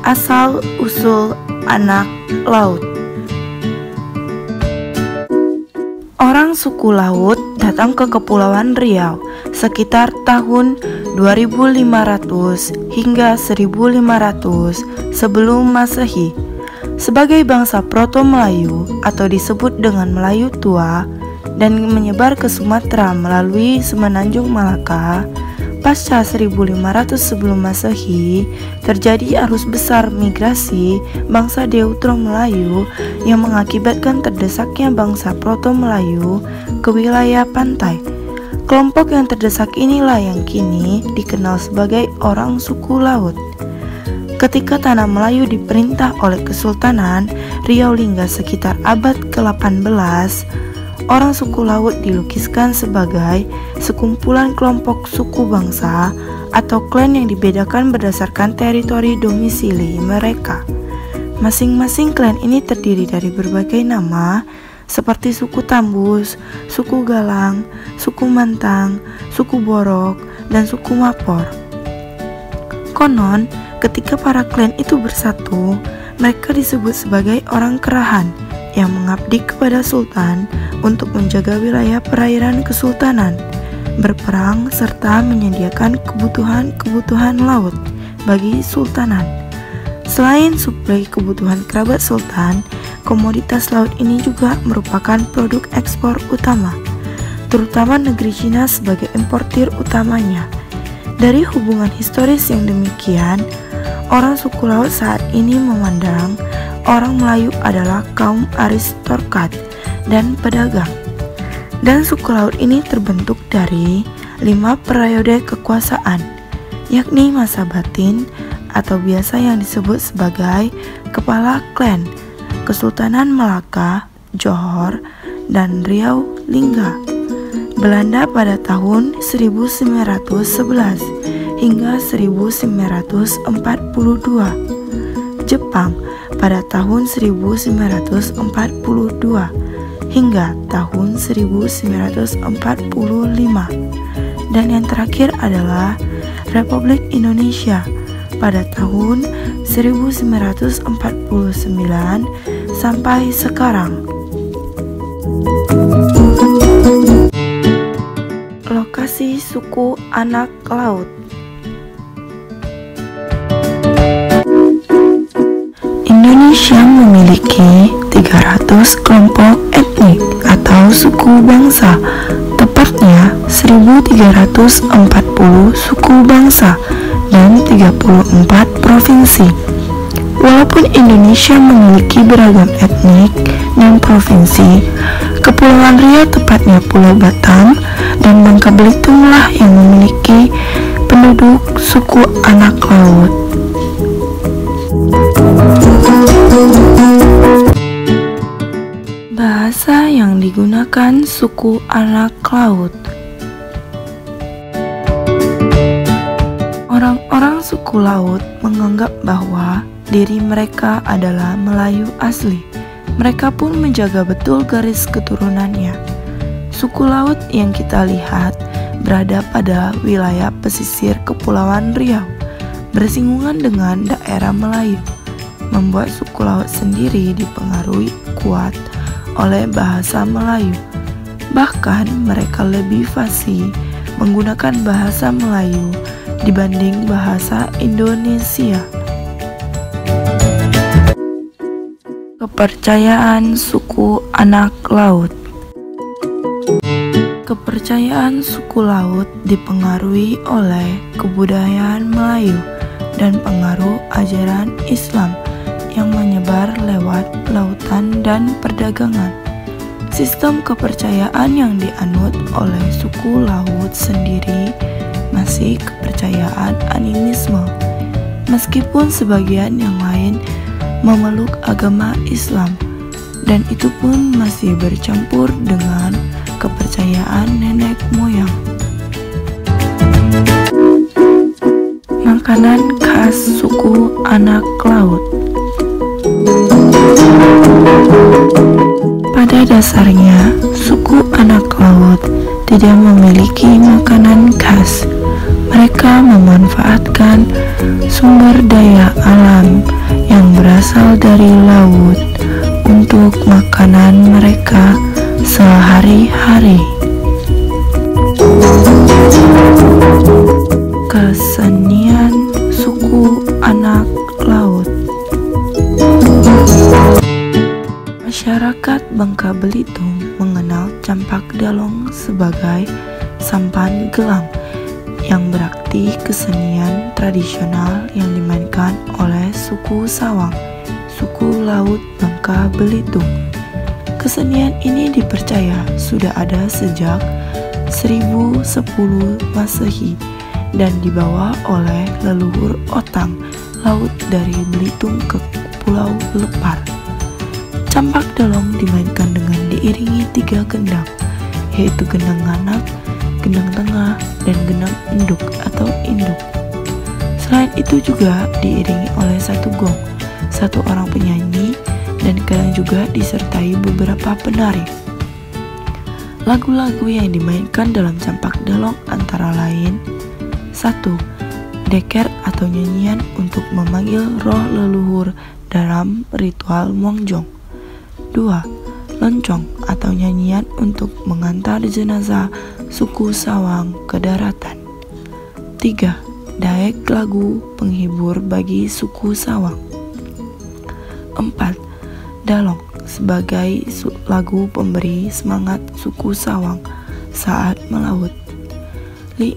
Asal-usul anak laut. Orang suku laut datang ke Kepulauan Riau sekitar tahun 2500 hingga 1500 sebelum Masehi. Sebagai bangsa Proto-Melayu atau disebut dengan Melayu Tua, dan menyebar ke Sumatera melalui Semenanjung Malaka. Pasca 1500 sebelum Masehi, terjadi arus besar migrasi bangsa Deutero Melayu yang mengakibatkan terdesaknya bangsa Proto-Melayu ke wilayah pantai. Kelompok yang terdesak inilah yang kini dikenal sebagai orang suku laut. Ketika tanah Melayu diperintah oleh Kesultanan Riau Lingga sekitar abad ke-18, orang suku laut dilukiskan sebagai sekumpulan kelompok suku bangsa atau klan yang dibedakan berdasarkan teritori domisili mereka. Masing-masing klan ini terdiri dari berbagai nama seperti suku Tambus, suku Galang, suku Mantang, suku Borok, dan suku Mapor. Konon, ketika para klan itu bersatu, mereka disebut sebagai orang kerahan yang mengabdi kepada sultan untuk menjaga wilayah perairan kesultanan, berperang, serta menyediakan kebutuhan laut bagi sultanan. Selain suplai kebutuhan kerabat sultan, komoditas laut ini juga merupakan produk ekspor utama, terutama negeri Cina sebagai importir utamanya. Dari hubungan historis yang demikian, orang suku laut saat ini memandang orang Melayu adalah kaum aristokrat dan pedagang. Dan suku laut ini terbentuk dari 5 periode kekuasaan, yakni masa batin atau biasa yang disebut sebagai kepala klan, Kesultanan Malaka, Johor, dan Riau Lingga. Belanda pada tahun 1911 hingga 1942. Jepang pada tahun 1942 hingga tahun 1945. Dan yang terakhir adalah Republik Indonesia pada tahun 1949 sampai sekarang. Lokasi suku anak laut. Indonesia memiliki 300 kelompok etnik atau suku bangsa, tepatnya 1340 suku bangsa dan 34 provinsi. Walaupun Indonesia memiliki beragam etnik dan provinsi, Kepulauan Riau, tepatnya Pulau Batam dan Bangka Belitunglah yang memiliki penduduk suku anak laut. Bahasa yang digunakan suku anak laut. Orang-orang suku laut menganggap bahwa diri mereka adalah Melayu asli. Mereka pun menjaga betul garis keturunannya. Suku laut yang kita lihat berada pada wilayah pesisir Kepulauan Riau, bersinggungan dengan daerah Melayu, membuat suku laut sendiri dipengaruhi kuat oleh bahasa Melayu. Bahkan mereka lebih fasih menggunakan bahasa Melayu dibanding bahasa Indonesia. Kepercayaan suku anak laut. Kepercayaan suku laut dipengaruhi oleh kebudayaan Melayu dan pengaruh ajaran Islam yang menyebar lewat lautan dan perdagangan. Sistem kepercayaan yang dianut oleh suku laut sendiri masih kepercayaan animisme, meskipun sebagian yang lain memeluk agama Islam, dan itu pun masih bercampur dengan kepercayaan nenek moyang. Makanan khas suku anak laut. Pada dasarnya, suku anak laut tidak memiliki makanan khas. Mereka memanfaatkan sumber daya alam yang berasal dari laut untuk makanan mereka sehari-hari. Kesenian suku anak laut. Masyarakat Bangka Belitung mengenal campak dalong sebagai sampan gelang, yang berarti kesenian tradisional yang dimainkan oleh suku Sawang, suku laut Bangka Belitung. Kesenian ini dipercaya sudah ada sejak 1010 Masehi dan dibawa oleh leluhur Otang laut dari Belitung ke Pulau Lepar. Campak dalong dimainkan dengan diiringi 3 gendang, yaitu gendang nganak, gendang tengah, dan gendang enduk atau induk. Selain itu juga diiringi oleh 1 gong, 1 orang penyanyi, dan kadang juga disertai beberapa penari. Lagu-lagu yang dimainkan dalam campak dalong antara lain: 1. Deker atau nyanyian untuk memanggil roh leluhur dalam ritual Mongjong. 2. Loncong atau nyanyian untuk mengantar jenazah suku Sawang ke daratan. 3. Daek lagu penghibur bagi suku Sawang. 4. Dalong sebagai lagu pemberi semangat suku Sawang saat melaut.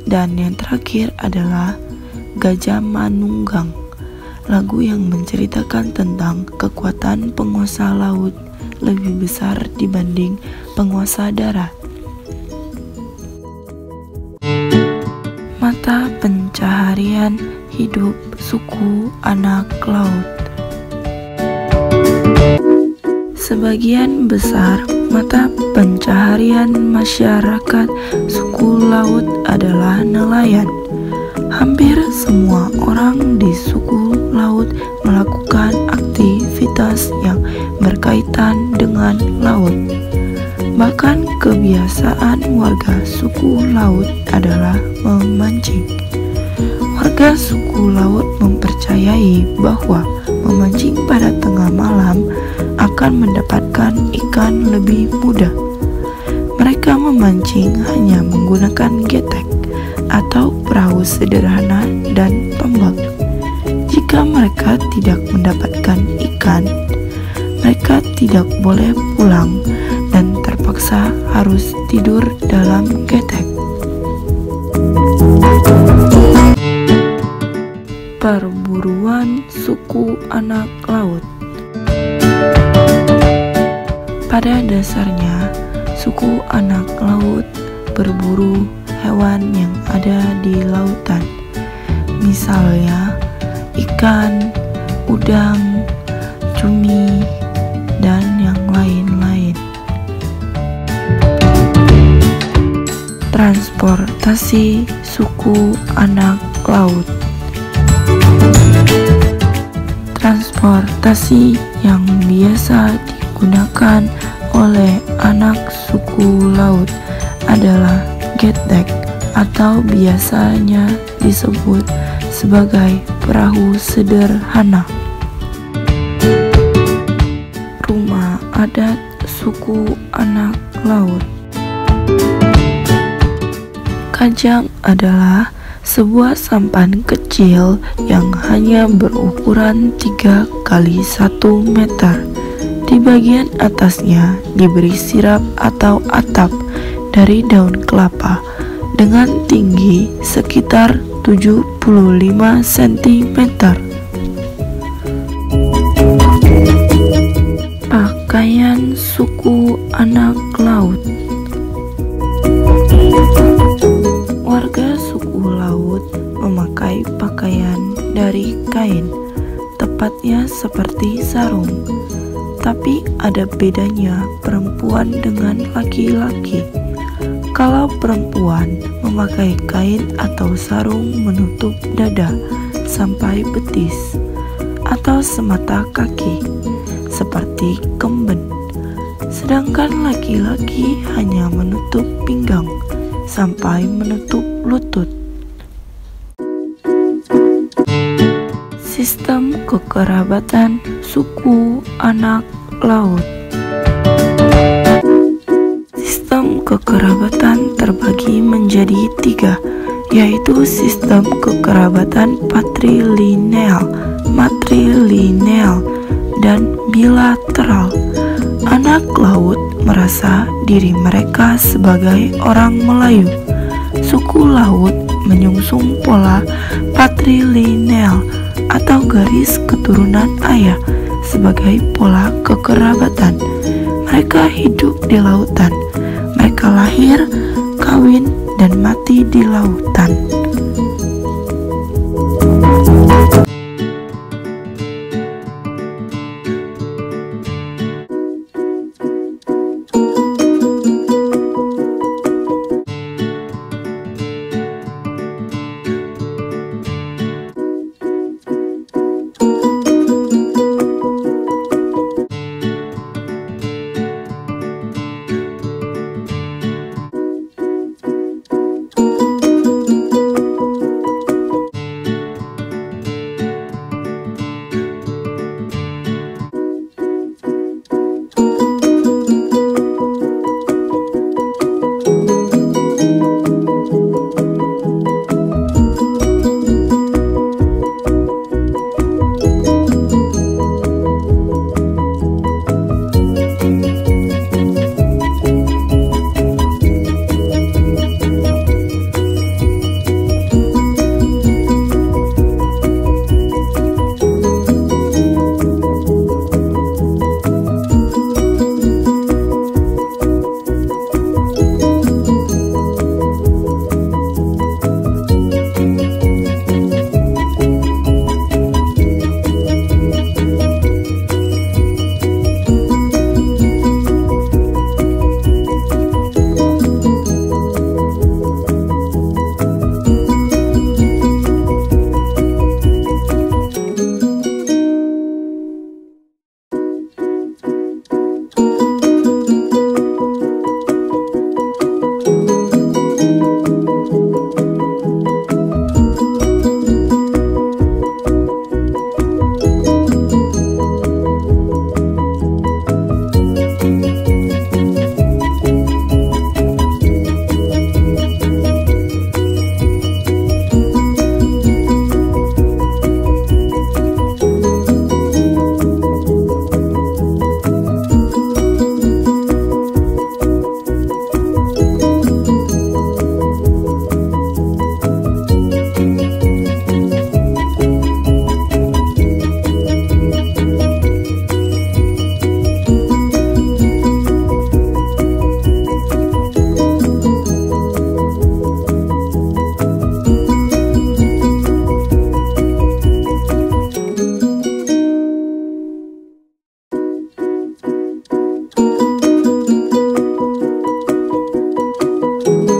Dan yang terakhir adalah Gajah Manunggang, lagu yang menceritakan tentang kekuatan penguasa laut lebih besar dibanding penguasa darat. Mata pencaharian hidup suku anak laut. Sebagian besar mata pencaharian masyarakat suku laut adalah nelayan. Hampir semua orang di suku laut melakukan aktivitas yang berkaitan dengan laut. Bahkan kebiasaan warga suku laut adalah memancing. Warga suku laut mempercayai bahwa memancing pada tengah malam akan mendapatkan ikan lebih mudah. Mereka memancing hanya menggunakan getek atau perahu sederhana dan tombak. Jika mereka tidak mendapatkan ikan, mereka tidak boleh pulang dan terpaksa harus tidur dalam getek. Perburuan suku anak laut. Pada dasarnya, suku anak laut berburu hewan yang ada di lautan, misalnya ikan, udang, cumi, dan yang lain-lain. Transportasi suku anak laut. Transportasi yang biasa digunakan oleh anak suku laut adalah getek atau biasanya disebut sebagai perahu sederhana. Rumah adat suku anak laut. Kajang adalah sebuah sampan kecil yang hanya berukuran 3 kali 1 meter. Di bagian atasnya diberi sirap atau atap dari daun kelapa dengan tinggi sekitar 75 cm. Pakaian suku anak laut. Warga suku laut memakai pakaian dari kain, tepatnya seperti sarung. Tapi ada bedanya perempuan dengan laki-laki. Kalau perempuan memakai kain atau sarung menutup dada sampai betis atau semata kaki seperti kemben, sedangkan laki-laki hanya menutup pinggang sampai menutup lutut. Sistem kekerabatan suku anak laut. Sistem kekerabatan terbagi menjadi 3, yaitu sistem kekerabatan patrilineal, matrilineal, dan bilateral. Anak laut merasa diri mereka sebagai orang Melayu. Suku laut menyungsung pola patrilineal atau garis keturunan ayah sebagai pola kekerabatan. Mereka hidup di lautan. Mereka lahir, kawin, dan mati di lautan.